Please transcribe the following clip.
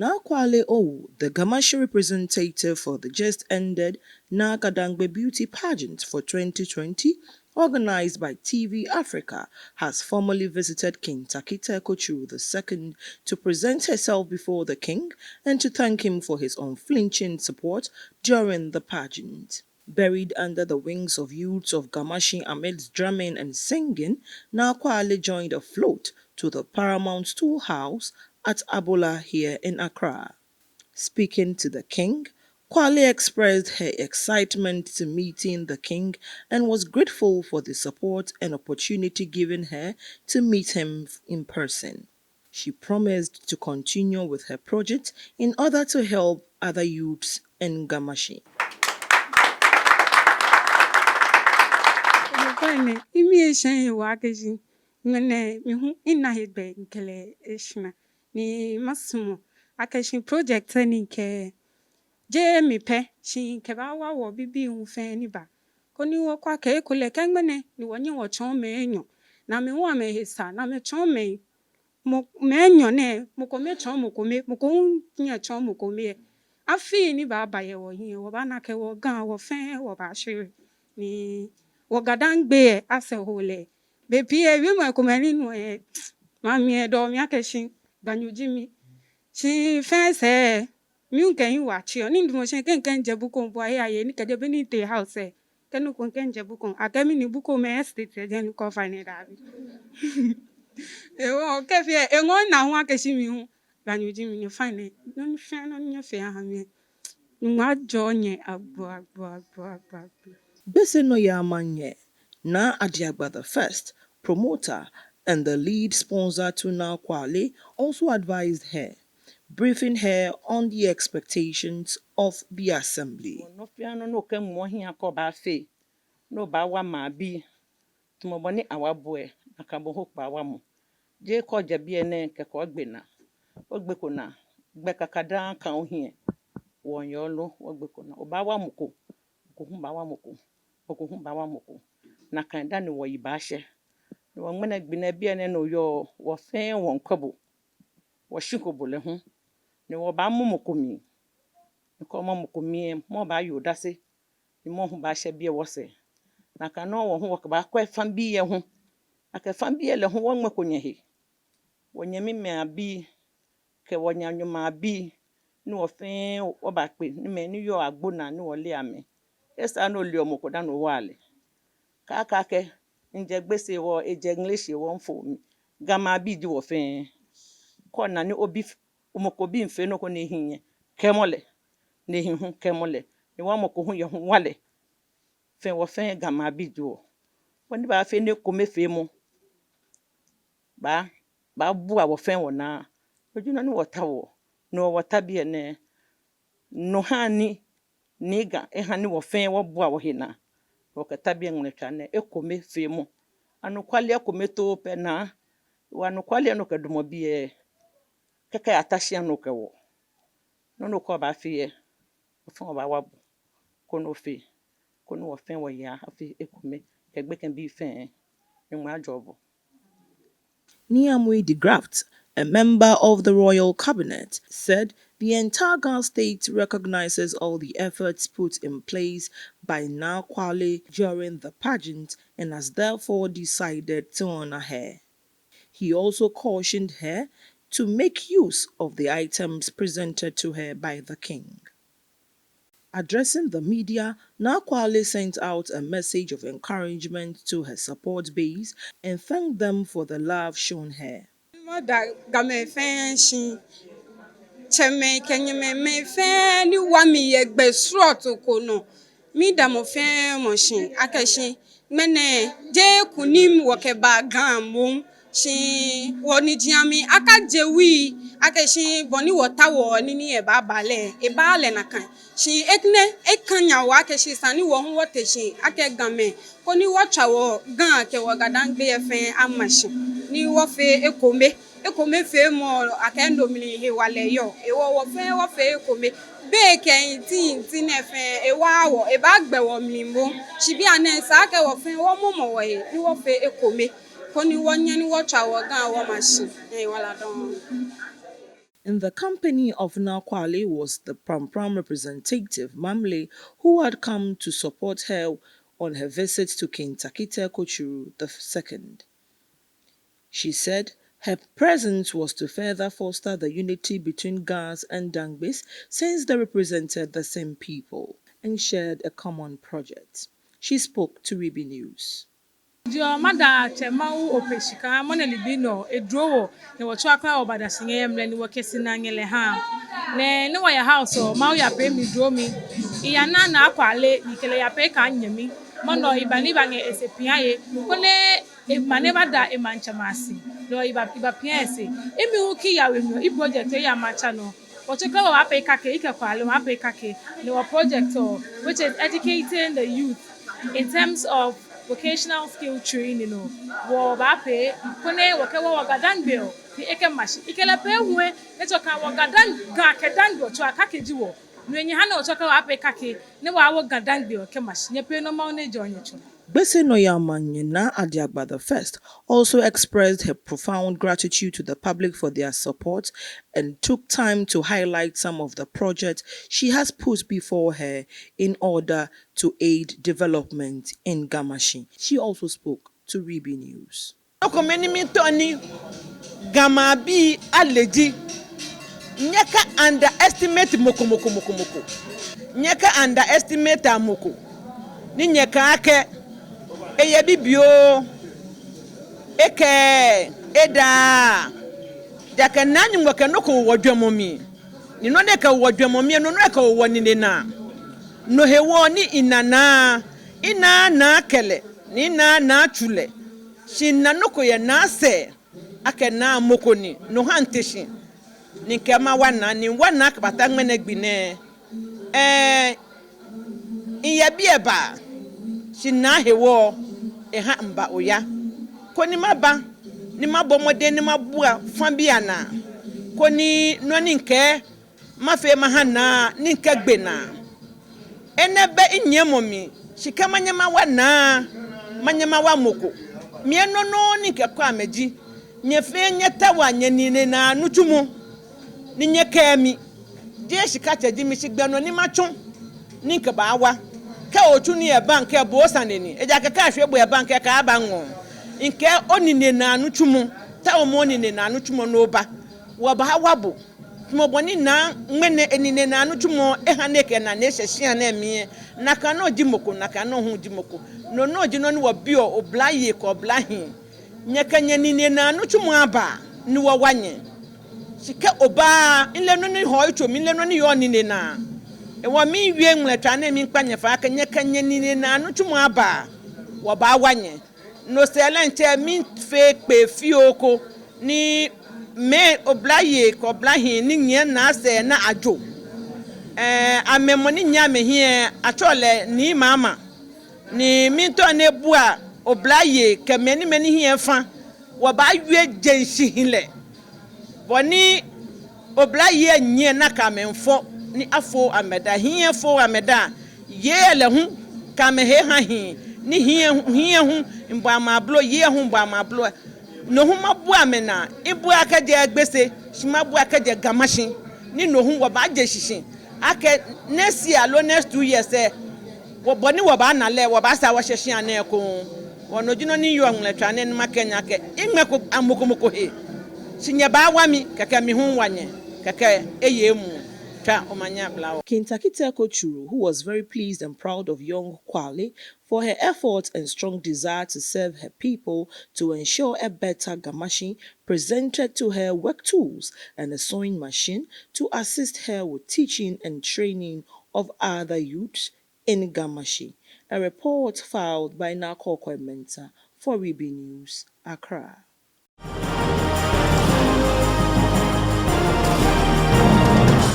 Naa Kwarley, the Gamashie representative for the just-ended NAA GADANGME beauty pageant for 2020, organized by TV Africa, has formally visited King Tackie Teiko Tsuru II to present herself before the king and to thank him for his unflinching support during the pageant. Buried under the wings of youths of Gamashie amidst drumming and singing, Naa Kwarley joined a float to the Paramount Stool House at Abola here in Accra. Speaking to the king, Kwarley expressed her excitement to meeting the king and was grateful for the support and opportunity given her to meet him in person. She promised to continue with her project in order to help other youths in Gamashie. Ni masumo akashin project ni ke je mi pe shin ke ba wa wo bibi hu fe ni ba koni wo kwa ke kule kengbene ni wonye wo chon me enyo na me wa me hisa na me chon me mo me enyo ne mo ko me chon mo ko nya chon mo ko me afi ni ba ba ye wo hin wo ba na ke wo gan wo fe wo ba shiri ni wo gadangbe ase hole be pie wi mo ko me ni no e ma mi e do mi akashin Banyujimi. She fancy me can watch you. Need motion can jabuko boy. I any cadabinity house. Can you can jabuko? I came in the book of my estate again. Confine it. Okay, and one now one can see me. Banyujimi, you find it. Don't fan on your fair. I mean, not join ye a bug. Beseno Yamanye, Naa Adiagba the first, promoter and the lead sponsor to Naa Kwarley, also advised her, briefing her on the expectations of the assembly. No piano no come more here ba fe. No ba wa ma bi. Tumo boni awa boy. Akabo hook ba wa mo. Je ko jabi ene ke ko gbe na. Ogbe ko na. Gbe kakada kan o here. Won yo lo ogbe ko na. O ba wa mo ko. Ko hu ba wa mo ko. Ko hu ba wa mo ko. Na kan da ni wo yi ba hye. No ngmena gbe na bi ene no yo wo fe won kwabo. Wo shikobo le hu. Ni wo ba mo ko mi. Ko mo ko mi mo ba yo dase. Ni mo hu ba hye bi e wo se. Na kan no wo hu wo ba kwa fan bi ye hu. Aka fan bi ye le hu wo ngme ko nye he. Wo nye mi me abi ke wo nya nyuma abi ni wo fe wo ba pe ni me ni yo agbona ni wo le ame. Esa no le omo ko da no wale. Ka ke nje gbese wo eje English wo nfo mi. Gama bi di wo fe. Ko na ni obi omoko bi mfe no ko ne hinye. Kemole. Ne hin kemole. Ni wa moko hu ye hu wale. Fe wo fe gama bi di wo. Woni ba fe ne ko me fe mo. Ba bu a wo fe wo na. Oju na ni wota wo. No wota bi ene. No hani niga e hani wo fe wo bu a wo hina. Wo ka tabi ngwe chane e ko me fe mo. Anu kwali ko me to pe na. Wa anu kwali no ka dumo bi e. Keke atashi anu ka wo. No ko ba fe e. Wo fe wo ba wa bu. Ko no fe. Ko no wo fe wo ya afi e ko me. Egbe kan bi fe e ma job. Niamwe de Graft, a member of the royal cabinet, said the entire Ghana state recognizes all the efforts put in place by Naa Kwarley during the pageant and has therefore decided to honor her. He also cautioned her to make use of the items presented to her by the king. Addressing the media, Naa Kwarley sent out a message of encouragement to her support base and thanked them for the love shown her. Cheme kenyeme me fe ni wa mi ye gbe srot ko no mi da mo fe mo shin akashin mene je kunim wo ke ba gan mo shin woni jiami aka je wi akashin boni wota wo ni e ba bale na kan shin ekne ekanya wa akashin sani wo hu wote shin ake game ko ni wo twa wo gan ke wo gadangbe ye fe amashin ni wo fe ekome ekome fe mo akendo mi he wale yo wo fe ekome be ken tin na fe e wa wo e ba gbe wo mi mo shibi anensa ke wo fe wo mo wo he ni wo fe ekome ko ni wo nya ni wo twa wo gan wo machine e wala don. In the company of Naa Kwarley was the Pram representative Mamle, who had come to support her on her visit to King Tackie Teiko Tsuru II. She said her presence was to further foster the unity between Gas and Dangbes since they represented the same people and shared a common project. She spoke to Ribi News. Dio mada chemau opeshika mona libino edrowo ne wocho akra obada sinye yemle ni wokesi na ngele ha ne wa ya house o ma ya pe mi dro mi iya na akwale ikele ya pe ka nyemi mono ibani bange esepia ye kone e maneba da e manchamasi lo iba pia ese emi uki ya wenyo I project ya macha no wocho akra wa pe ka ke ike kwale wa pe ka ke ne wa project which is educating the youth in terms of vocational skill training wo ba pe kone wo ke wo gadangbe o ni eke mashi ikele pe huwe ne to ka wo gadang ga ke dangbe to aka ke jiwo no enyi ha na to ka wa pe kake ne wa wo gadangbe o ke mashi ne pe no ma ne je onye cho Gbese Noyamanyina Adiagba the First also expressed her profound gratitude to the public for their support and took time to highlight some of the projects she has put before her in order to aid development in Gamashie. She also spoke to Ribi News. Gamabi aleji nyeka underestimate moko nyeka underestimate amoko ni nyeka ake eye bibio eke eda jaka nani mwaka noko wodwamomi ni no ne ka wodwamomi no no ka woni na no hewo ni ina na kele ni na chule shinna noko ya na se ake na mokoni no hanteshi ni kema wana akbata ngmene gbine iya bieba shinna hewo ha mba oya koni maba ni mabomode ni mabua fambiana koni no ni nke mafe mahana ni nke gbena enebe inyemomi shikama nyama manyama wa moko mieno no ni nke kwa meji nyefe nyeta wa nyenine na nutumu ni nyekemi je shikacha jimi shigbano ni machon ni nke bawa ka otu ni e bank e bo saneni eja ka hwebo e bank ka abanwo nke onine na nutumu ta omonine na nutumu no ba wo ba wabo mo boni na ngmene enine na nutumu e ha neke na na hyehia na emi na ka no jimoko na ka no hu jimoko no jino ni wo bio oblaye ko oblahin nyekanya nine na nutumu aba ni wo wanye sika oba ile no ni ho itomi ile no ni yo nine na e wo mi wie nwletwa na mi nkpanye fa aka nyekanya nine na nutumu aba wo ba wanye no selente mi fe pe fioko ni me oblaye ko oblahin ni nye na se na ajo amemoni nya me hie atole ni mama ni minto na bua oblaye kemeni meni hie fa wo ba wie jenshi hile boni oblaye nye na kamenfo ni afo ameda hie fo ameda yele hu kamehe ha hi ni hie hu mbwa mablo ye hu mbwa mablo no hu mabu amena ibu aka je gbese shimabu aka je Gamashie ni no hu wo ba je shishin ake next year lo next 2 years wo boni wo ba na le wo ba sa wo hyehia na eko wono jino ni yo nwletwa ne makenya ke inme ko amokomoko he sinye ba wami kaka mi hu wanye kaka eyemu twa omanya blawo. King Tackie Teiko Tsuru, who was very pleased and proud of young Kwarley for her efforts and strong desire to serve her people to ensure a better Gamashie, presented to her work tools and a sewing machine to assist her with teaching and training of other youths in Gamashie. A report filed by Naa Kwarley for Ribi News, Accra.